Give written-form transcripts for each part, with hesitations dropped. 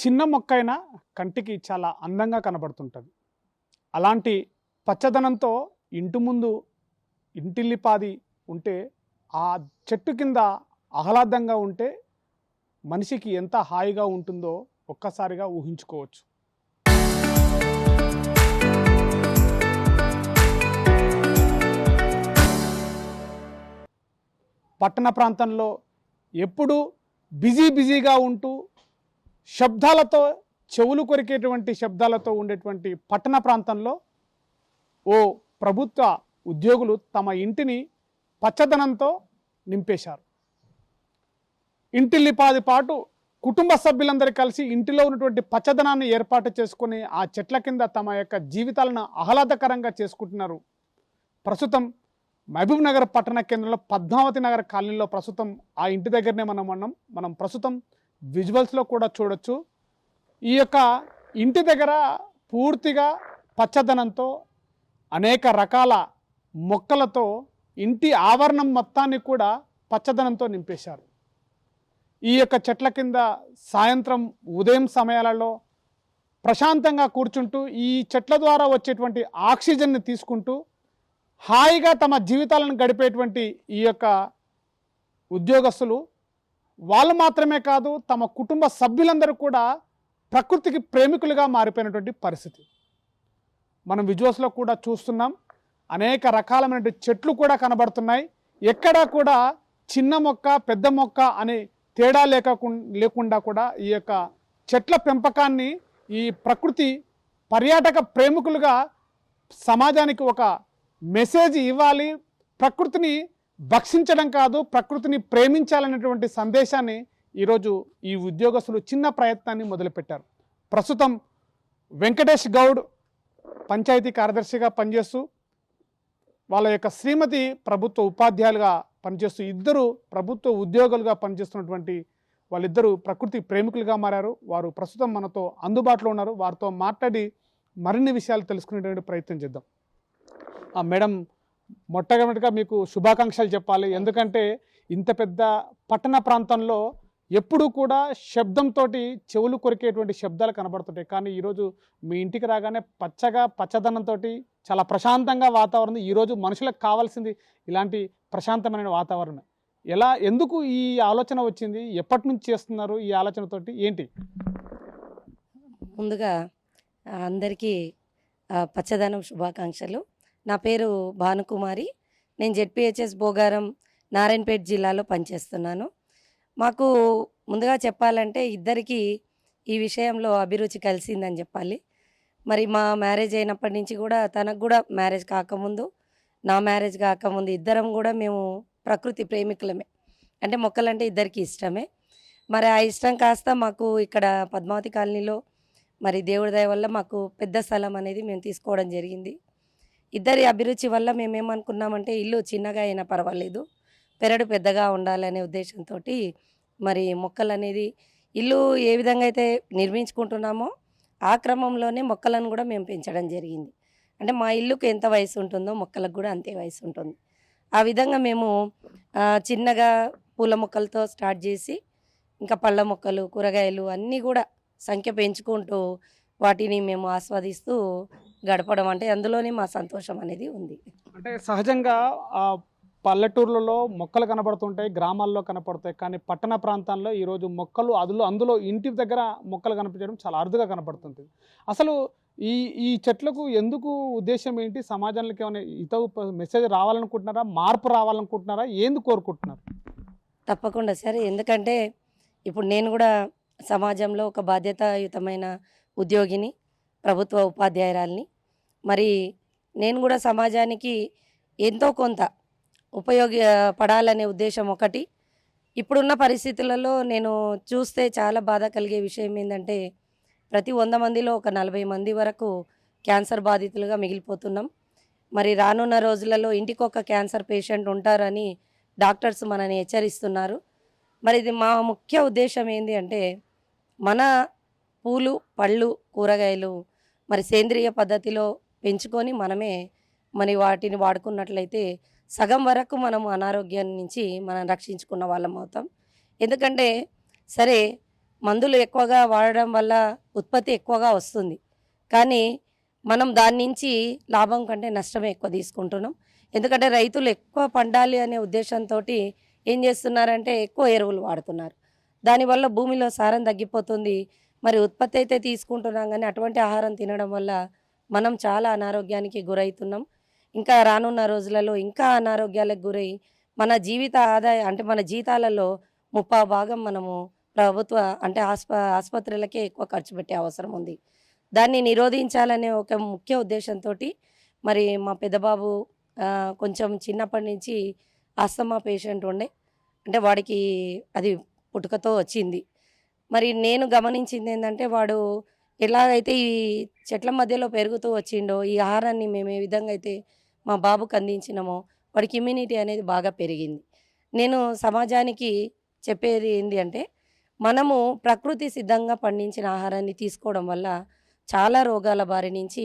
చిన్న మొక్కైనా కంటికి చాలా అందంగా కనబడుతుంటుంది. అలాంటి పచ్చదనంతో ఇంటి ముందు ఇంటిల్లిపాది ఉంటే, ఆ చెట్టు కింద ఆహ్లాదంగా ఉంటే మనిషికి ఎంత హాయిగా ఉంటుందో ఒక్కసారిగా ఊహించుకోవచ్చు. పట్టణ ప్రాంతంలో ఎప్పుడూ బిజీగా ఉంటూ శబ్దాలతో, చెవులు కొరికేటువంటి శబ్దాలతో ఉండేటువంటి పట్టణ ప్రాంతంలో ఓ ప్రభుత్వ ఉద్యోగులు తమ ఇంటిని పచ్చదనంతో నింపేశారు. ఇంటిల్లిపాది పాటు కుటుంబ సభ్యులందరూ కలిసి ఇంటిలో ఉన్నటువంటి పచ్చదనాన్ని ఏర్పాటు చేసుకొని ఆ చెట్ల కింద తమ యొక్క జీవితాలను ఆహ్లాదకరంగా చేసుకుంటున్నారు. ప్రస్తుతం మహబూబ్ నగర్ పట్టణ కేంద్రంలో పద్మావతి నగర్ కాలనీలో ప్రస్తుతం ఆ ఇంటి దగ్గరనే మనం ప్రస్తుతం విజువల్స్లో కూడా చూడొచ్చు. ఈ యొక్క ఇంటి దగ్గర పూర్తిగా పచ్చదనంతో అనేక రకాల మొక్కలతో ఇంటి ఆవరణం మొత్తాన్ని కూడా పచ్చదనంతో నింపేశారు. ఈ యొక్క చెట్ల కింద సాయంత్రం ఉదయం సమయాలలో ప్రశాంతంగా కూర్చుంటూ ఈ చెట్ల ద్వారా వచ్చేటువంటి ఆక్సిజన్ని తీసుకుంటూ హాయిగా తమ జీవితాలను గడిపేటువంటి ఈ యొక్క ఉద్యోగస్తులు వాళ్ళు మాత్రమే కాదు, తమ కుటుంబ సభ్యులందరూ కూడా ప్రకృతికి ప్రేమికులుగా మారిపోయినటువంటి పరిస్థితి మనం విజువల్స్లో కూడా చూస్తున్నాం. అనేక రకాలైన చెట్లు కూడా కనబడుతున్నాయి. ఎక్కడా కూడా చిన్న మొక్క పెద్ద మొక్క అని తేడా లేకుండా కూడా ఈ యొక్క చెట్ల పెంపకాన్ని ఈ ప్రకృతి పర్యాటక ప్రేమికులుగా సమాజానికి ఒక మెసేజ్ ఇవ్వాలి. ప్రకృతిని భక్షించడం కాదు, ప్రకృతిని ప్రేమించాలనేటువంటి సందేశాన్ని ఈరోజు ఈ ఉద్యోగస్తులు చిన్న ప్రయత్నాన్ని మొదలుపెట్టారు. ప్రస్తుతం వెంకటేష్ గౌడ్ పంచాయతీ కార్యదర్శిగా పనిచేస్తూ, వాళ్ళ యొక్క శ్రీమతి ప్రభుత్వ ఉపాధ్యాయులుగా పనిచేస్తూ, ఇద్దరు ప్రభుత్వ ఉద్యోగులుగా పనిచేస్తున్నటువంటి వాళ్ళిద్దరూ ప్రకృతి ప్రేమికులుగా మారారు. వారు ప్రస్తుతం మనతో అందుబాటులో ఉన్నారు. వారితో మాట్లాడి మరిన్ని విషయాలు తెలుసుకునేటువంటి ప్రయత్నం చేద్దాం. మేడం, మొట్టమొదటిగా మీకు శుభాకాంక్షలు చెప్పాలి. ఎందుకంటే ఇంత పెద్ద పట్టణ ప్రాంతంలో ఎప్పుడూ కూడా శబ్దంతో చెవులు కొరికేటువంటి శబ్దాలు కనబడుతుంటాయి. కానీ ఈరోజు మీ ఇంటికి రాగానే పచ్చదనంతో చాలా ప్రశాంతంగా వాతావరణం. ఈరోజు మనుషులకు కావాల్సింది ఇలాంటి ప్రశాంతమైన వాతావరణం. ఎందుకు ఈ ఆలోచన వచ్చింది? ఎప్పటి నుంచి చేస్తున్నారు ఈ ఆలోచనతోటి? ఏంటి? ముందుగా అందరికీ పచ్చదనం శుభాకాంక్షలు. నా పేరు భానుకుమారి. నేను జెడ్పీహెచ్ఎస్ భోగారం నారాయణపేట జిల్లాలో పనిచేస్తున్నాను. మాకు ముందుగా చెప్పాలంటే ఇద్దరికి ఈ విషయంలో అభిరుచి కలిసిందని చెప్పాలి. మరి మా మ్యారేజ్ అయినప్పటి నుంచి కూడా, తనకు కూడా మ్యారేజ్ కాకముందు, నా మ్యారేజ్ కాకముందు ఇద్దరం కూడా మేము ప్రకృతి ప్రేమికులమే. అంటే మొక్కలంటే ఇద్దరికి ఇష్టమే. మరి ఆ ఇష్టం కాస్త మాకు ఇక్కడ పద్మావతి కాలనీలో మరి దేవుడి దయ వల్ల మాకు పెద్ద స్థలం అనేది మేము తీసుకోవడం జరిగింది. ఇద్దరి అభిరుచి వల్ల మేమేమనుకున్నామంటే ఇల్లు చిన్నగా అయినా పర్వాలేదు, పెరడు పెద్దగా ఉండాలనే ఉద్దేశంతో మరి మొక్కలు అనేది ఇల్లు ఏ విధంగా అయితే నిర్మించుకుంటున్నామో ఆ క్రమంలోనే మొక్కలను కూడా మేము పెంచడం జరిగింది. అంటే మా ఇల్లుకు ఎంత వయసు ఉంటుందో మొక్కలకు కూడా అంతే వయసు ఉంటుంది. ఆ విధంగా మేము చిన్నగా పూల మొక్కలతో స్టార్ట్ చేసి ఇంకా పళ్ళ మొక్కలు, కూరగాయలు అన్నీ కూడా సంఖ్య పెంచుకుంటూ వాటిని మేము ఆస్వాదిస్తూ గడపడం, అంటే అందులోనే మా సంతోషం అనేది ఉంది. అంటే సహజంగా పల్లెటూర్లలో మొక్కలు కనబడుతుంటాయి, గ్రామాల్లో కనపడతాయి. కానీ పట్టణ ప్రాంతాల్లో ఈరోజు మొక్కలు అందులో ఇంటి దగ్గర మొక్కలు కనిపించడం చాలా అరుదుగా కనపడుతుంది. అసలు ఈ చెట్లకు ఎందుకు ఉద్దేశం ఏంటి? సమాజానికి ఏమైనా మెసేజ్ రావాలనుకుంటున్నారా? మార్పు రావాలనుకుంటున్నారా? ఏంది కోరుకుంటున్నారు? తప్పకుండా సరే. ఎందుకంటే ఇప్పుడు నేను కూడా సమాజంలో ఒక బాధ్యతాయుతమైన ఉద్యోగిని, ప్రభుత్వ ఉపాధ్యాయురాలిని. మరి నేను కూడా సమాజానికి ఎంతో కొంత ఉపయోగపడాలనే ఉద్దేశం ఒకటి. ఇప్పుడున్న పరిస్థితులలో నేను చూస్తే చాలా బాధ కలిగే విషయం ఏంటంటే, ప్రతి 100 మందిలో ఒక 40 మంది వరకు క్యాన్సర్ బాధితులుగా మిగిలిపోతున్నాం. మరి రానున్న రోజులలో ఇంటికొక క్యాన్సర్ పేషెంట్ ఉంటారని డాక్టర్స్ మనని హెచ్చరిస్తున్నారు. మరి ఇది మా ముఖ్య ఉద్దేశం ఏంటి అంటే, మన పూలు, పళ్ళు, కూరగాయలు మరి సేంద్రియ పద్ధతిలో పెంచుకొని మనమే మరి వాటిని వాడుకున్నట్లయితే సగం వరకు మనం అనారోగ్యం నుంచి మనం రక్షించుకున్న వాళ్ళం అవుతాం. ఎందుకంటే సరే మందులు ఎక్కువగా వాడడం వల్ల ఉత్పత్తి ఎక్కువగా వస్తుంది, కానీ మనం దాని నుంచి లాభం కంటే నష్టమే ఎక్కువ తీసుకుంటున్నాం. ఎందుకంటే రైతులు ఎక్కువ పండాలి అనే ఉద్దేశంతో ఏం చేస్తున్నారంటే ఎక్కువ ఎరువులు వాడుతున్నారు. దానివల్ల భూమిలో సారం తగ్గిపోతుంది. మరి ఉత్పత్తి అయితే తీసుకుంటున్నాం, కానీ అటువంటి ఆహారం తినడం వల్ల మనం చాలా అనారోగ్యానికి గురవుతున్నాం. ఇంకా రానున్న రోజులలో ఇంకా అనారోగ్యాలకు గురై మన జీవిత ఆదాయం అంటే మన జీతాలలో 30% మనము ప్రభుత్వ అంటే ఆసుపత్రులకే ఎక్కువ ఖర్చు పెట్టే అవసరం ఉంది. దాన్ని నిరోధించాలనే ఒక ముఖ్య ఉద్దేశంతో మరి మా పెద్దబాబు కొంచెం చిన్నప్పటి నుంచి ఆస్తమా పేషెంట్ ఉండే, అంటే వాడికి అది పుట్టుకతో వచ్చింది. మరి నేను గమనించింది ఏంటంటే వాడు ఎలాగైతే ఈ చెట్ల మధ్యలో పెరుగుతూ వచ్చిండో, ఈ ఆహారాన్ని మేము ఏ విధంగా అయితే మా బాబుకు అందించినామో వాడికి ఇమ్యూనిటీ అనేది బాగా పెరిగింది. నేను సమాజానికి చెప్పేది ఏంటి అంటే, మనము ప్రకృతి సిద్ధంగా పండించిన ఆహారాన్ని తీసుకోవడం వల్ల చాలా రోగాల బారి నుంచి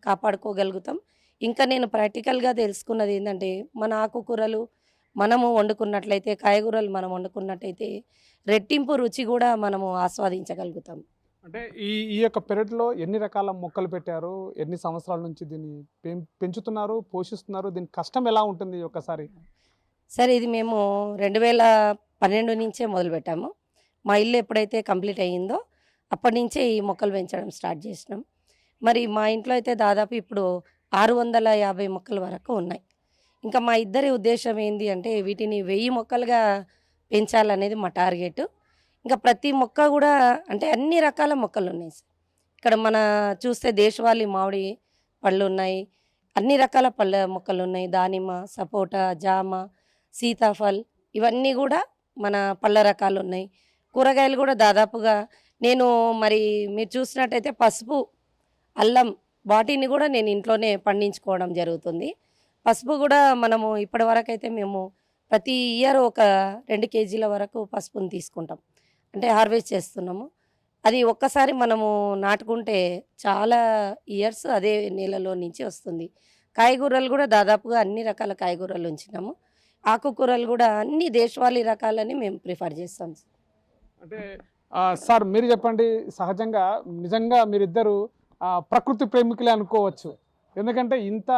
కాపాడుకోగలుగుతాం. ఇంకా నేను ప్రాక్టికల్గా తెలుసుకున్నది ఏంటంటే, మన ఆకుకూరలు మనము వండుకున్నట్లయితే, కాయగూరలు మనం వండుకున్నట్టయితే రెట్టింపు రుచి కూడా మనము ఆస్వాదించగలుగుతాం. అంటే ఈ ఈ యొక్క పెరట్లో ఎన్ని రకాల మొక్కలు పెట్టారు, ఎన్ని సంవత్సరాల నుంచి దీన్ని పెంచుతున్నారు, పోషిస్తున్నారు, దీని కష్టం ఎలా ఉంటుంది ఒక్కసారి? సరే, ఇది మేము 2012 నుంచే మొదలుపెట్టాము. మా ఇల్లు ఎప్పుడైతే కంప్లీట్ అయ్యిందో అప్పటి నుంచే ఈ మొక్కలు పెంచడం స్టార్ట్ చేసినాం. మరి మా ఇంట్లో అయితే దాదాపు ఇప్పుడు 650 మొక్కల వరకు ఉన్నాయి. ఇంకా మా ఇద్దరి ఉద్దేశం ఏంది అంటే, వీటిని 1000 మొక్కలుగా పెంచాలనేది మా టార్గెట్. ఇంకా ప్రతి మొక్క కూడా అంటే అన్ని రకాల మొక్కలు ఉన్నాయి సార్. ఇక్కడ మన చూస్తే దేశవాళీ మామిడి పళ్ళు ఉన్నాయి, అన్ని రకాల పళ్ళ మొక్కలు ఉన్నాయి. దానిమ్మ, సపోటా, జామ, సీతాఫల్, ఇవన్నీ కూడా మన పళ్ళ రకాలు ఉన్నాయి. కూరగాయలు కూడా దాదాపుగా నేను మరి మీరు చూసినట్టయితే పసుపు, అల్లం, వాటిని కూడా నేను ఇంట్లోనే పండించుకోవడం జరుగుతుంది. పసుపు కూడా మనము ఇప్పటివరకు అయితే మేము ప్రతి ఇయర్ ఒక 2 కేజీల వరకు పసుపుని తీసుకుంటాం, అంటే హార్వెస్ట్ చేస్తున్నాము. అది ఒక్కసారి మనము నాటుకుంటే చాలా ఇయర్స్ అదే నీళ్ళలో నుంచి వస్తుంది. కాయగూరలు కూడా దాదాపుగా అన్ని రకాల కాయగూరలు ఉంచినాము. ఆకుకూరలు కూడా అన్ని దేశవాళీ రకాలని మేము ప్రిఫర్ చేస్తాం. అంటే సార్ మీరు చెప్పండి, సహజంగా నిజంగా మీరిద్దరు ప్రకృతి ప్రేమికులే అనుకోవచ్చు. ఎందుకంటే ఇంత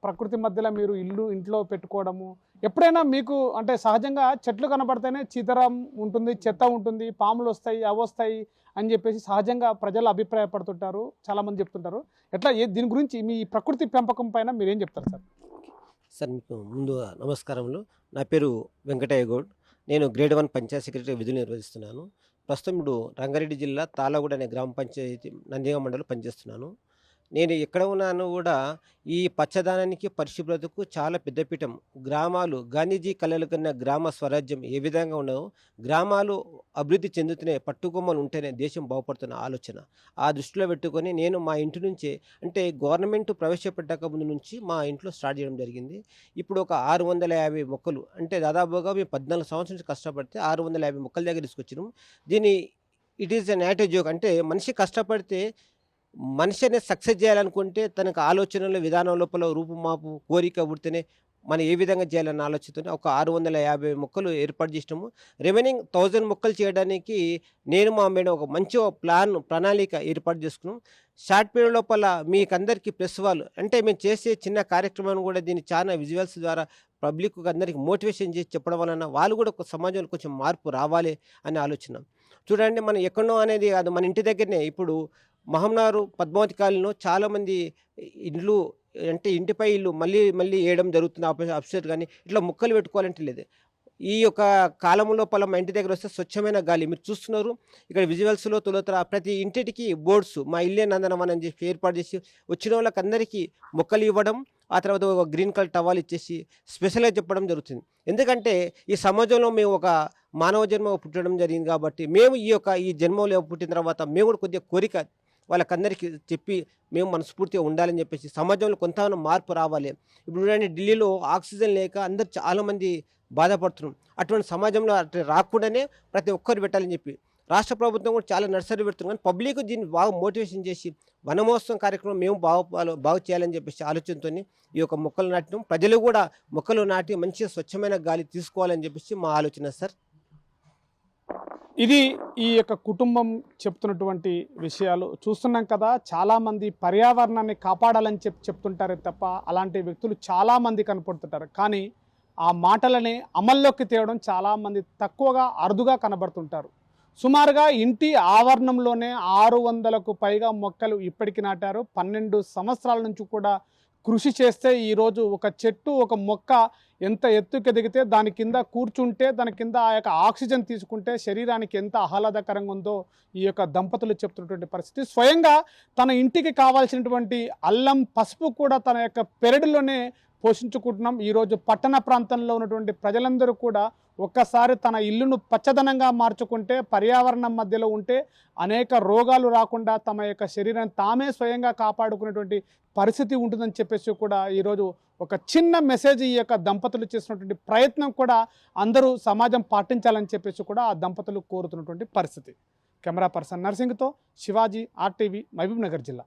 ప్రకృతి మధ్యలో మీరు ఇంట్లో పెట్టుకోవడము, ఎప్పుడైనా మీకు అంటే సహజంగా చెట్లు కనబడితేనే చీతరం ఉంటుంది, చెత్త ఉంటుంది, పాములు వస్తాయి, అవి వస్తాయి అని చెప్పేసి సహజంగా ప్రజలు అభిప్రాయపడుతుంటారు, చాలామంది చెప్తుంటారు. ఎట్లా దీని గురించి మీ ప్రకృతి పెంపకం పైన మీరేం చెప్తారు సార్? సార్, మీకు ముందు నమస్కారములు. నా పేరు వెంకటయ్య గౌడ్. నేను గ్రేడ్ 1 పంచాయత్ సెక్రటరీ విధులు నిర్వహిస్తున్నాను. ప్రస్తుతం ఇప్పుడు రంగారెడ్డి జిల్లా తాళగూడ అనే గ్రామ పంచాయతీ నందిగా మండలం పనిచేస్తున్నాను. నేను ఎక్కడ ఉన్నాను కూడా ఈ పచ్చదనానికి, పరిశుభ్రతకు చాలా పెద్దపీఠం. గ్రామాలు గాంధీజీ కలలు కన్నా గ్రామ స్వరాజ్యం ఏ విధంగా ఉన్నదో, గ్రామాలు అభివృద్ధి చెందుతూనే, పట్టుకొమ్మలు ఉంటేనే దేశం బాగుపడుతున్న ఆలోచన. ఆ దృష్టిలో పెట్టుకొని నేను మా ఇంటి నుంచే, అంటే గవర్నమెంట్ ప్రవేశపెట్టక ముందు నుంచి మా ఇంట్లో స్టార్ట్ చేయడం జరిగింది. ఇప్పుడు ఒక 650 మొక్కలు, అంటే దాదాపుగా మేము 14 సంవత్సరాల నుంచి కష్టపడితే 650 మొక్కల దగ్గర తీసుకొచ్చినాం. దీన్ని it is a not a joke. అంటే మనిషి కష్టపడితే, మనిషి అనేది సక్సెస్ చేయాలనుకుంటే తనకు ఆలోచనలు, విధానం లోపల రూపుమాపు, కోరిక పుడితేనే మనం ఏ విధంగా చేయాలన్న ఆలోచనతో ఒక 650 మొక్కలు ఏర్పాటు చేసినాము. రిమైనింగ్ 1000 మొక్కలు చేయడానికి నేను మా మేడం ఒక మంచి ప్రణాళిక ఏర్పాటు చేసుకున్నాం. షార్ట్ పీరియడ్ లోపల మీకు అందరికీ ప్రెస్ వాళ్ళు, అంటే మేము చేసే చిన్న కార్యక్రమాన్ని కూడా దీన్ని చాలా విజువల్స్ ద్వారా పబ్లిక్ అందరికీ మోటివేషన్ చేసి చెప్పడం వలన వాళ్ళు కూడా ఒక సమాజంలో కొంచెం మార్పు రావాలి అనే ఆలోచన. చూడండి, మనం ఎక్కడో అనేది కాదు, మన ఇంటి దగ్గరనే. ఇప్పుడు మహంనారు పద్మావతి కాలనీలో చాలామంది ఇండ్లు, అంటే ఇంటిపై ఇల్లు మళ్ళీ మళ్ళీ వేయడం జరుగుతుంది. అప్సెట్ కానీ ఇట్లా మొక్కలు పెట్టుకోవాలంటే లేదు. ఈ యొక్క కాలం లోపల మా ఇంటి దగ్గర వస్తే స్వచ్ఛమైన గాలి మీరు చూస్తున్నారు. ఇక్కడ విజువల్స్లో తొలుత ప్రతి ఇంటికి బోర్డ్స్ మా ఇల్లే నందనవనం అని చెప్పి ఏర్పాటు చేసి వచ్చిన వాళ్ళకి అందరికీ మొక్కలు ఇవ్వడం, ఆ తర్వాత ఒక గ్రీన్ కలర్ టవాల్ ఇచ్చేసి స్పెషల్గా చెప్పడం జరుగుతుంది. ఎందుకంటే ఈ సమాజంలో మేము ఒక మానవ జన్మ పుట్టడం జరిగింది కాబట్టి, మేము ఈ జన్మలో పుట్టిన తర్వాత మేము కూడా కొద్దిగా కోరిక వాళ్ళకందరికీ చెప్పి మేము మనస్ఫూర్తిగా ఉండాలని చెప్పేసి సమాజంలో కొంత మార్పు రావాలి. ఇప్పుడు చూడండి, ఢిల్లీలో ఆక్సిజన్ లేక అందరు చాలామంది బాధపడుతున్నాం. అటువంటి సమాజంలో అట్లా రాకుండానే ప్రతి ఒక్కరు పెట్టాలని చెప్పి రాష్ట్ర ప్రభుత్వం కూడా చాలా నర్సరీ పెడుతున్నాం. కానీ పబ్లిక్ దీన్ని బాగా మోటివేషన్ చేసి వనమహోత్సవం కార్యక్రమం మేము బాగు చేయాలని చెప్పేసి ఆలోచనతో ఈ యొక్క మొక్కలు నాటడం, ప్రజలు కూడా మొక్కలు నాటి మంచిగా స్వచ్ఛమైన గాలి తీసుకోవాలని చెప్పేసి మా ఆలోచన సార్. ఇది ఈ యొక్క కుటుంబం చెప్తున్నటువంటి విషయాలు చూస్తున్నాం కదా. చాలామంది పర్యావరణాన్ని కాపాడాలని చెప్తుంటారే తప్ప అలాంటి వ్యక్తులు చాలామంది కనపడుతుంటారు. కానీ ఆ మాటలని అమల్లోకి తేవడం చాలామంది తక్కువగా అరుదుగా కనబడుతుంటారు. సుమారుగా ఇంటి ఆవరణంలోనే 600కు పైగా మొక్కలు ఇప్పటికి నాటారు. 12 సంవత్సరాల నుంచి కూడా కృషి చేస్తే ఈరోజు ఒక చెట్టు ఒక మొక్క ఎంత ఎత్తుకు ఎదిగితే దాని కింద కూర్చుంటే దాని కింద ఆ యొక్క ఆక్సిజన్ తీసుకుంటే శరీరానికి ఎంత ఆహ్లాదకరంగా ఉందో ఈ యొక్క దంపతులు చెప్తున్నటువంటి పరిస్థితి. స్వయంగా తన ఇంటికి కావాల్సినటువంటి అల్లం పసుపు కూడా తన యొక్క పెరడులోనే పోషించుకుంటున్నాం. ఈరోజు పట్టణ ప్రాంతంలో ఉన్నటువంటి ప్రజలందరూ కూడా ఒక్కసారి తన ఇల్లును పచ్చదనంగా మార్చుకుంటే, పర్యావరణం మధ్యలో ఉంటే అనేక రోగాలు రాకుండా తమ యొక్క శరీరాన్ని తామే స్వయంగా కాపాడుకునేటువంటి పరిస్థితి ఉంటుందని చెప్పేసి కూడా ఈరోజు ఒక చిన్న మెసేజ్ ఈ యొక్క దంపతులు చేసినటువంటి ప్రయత్నం కూడా అందరూ సమాజం పాటించాలని చెప్పేసి కూడా ఆ దంపతులు కోరుతున్నటువంటి పరిస్థితి. కెమెరా పర్సన్ నర్సింగ్తో శివాజీ, RTV, మహబూబ్ నగర్ జిల్లా.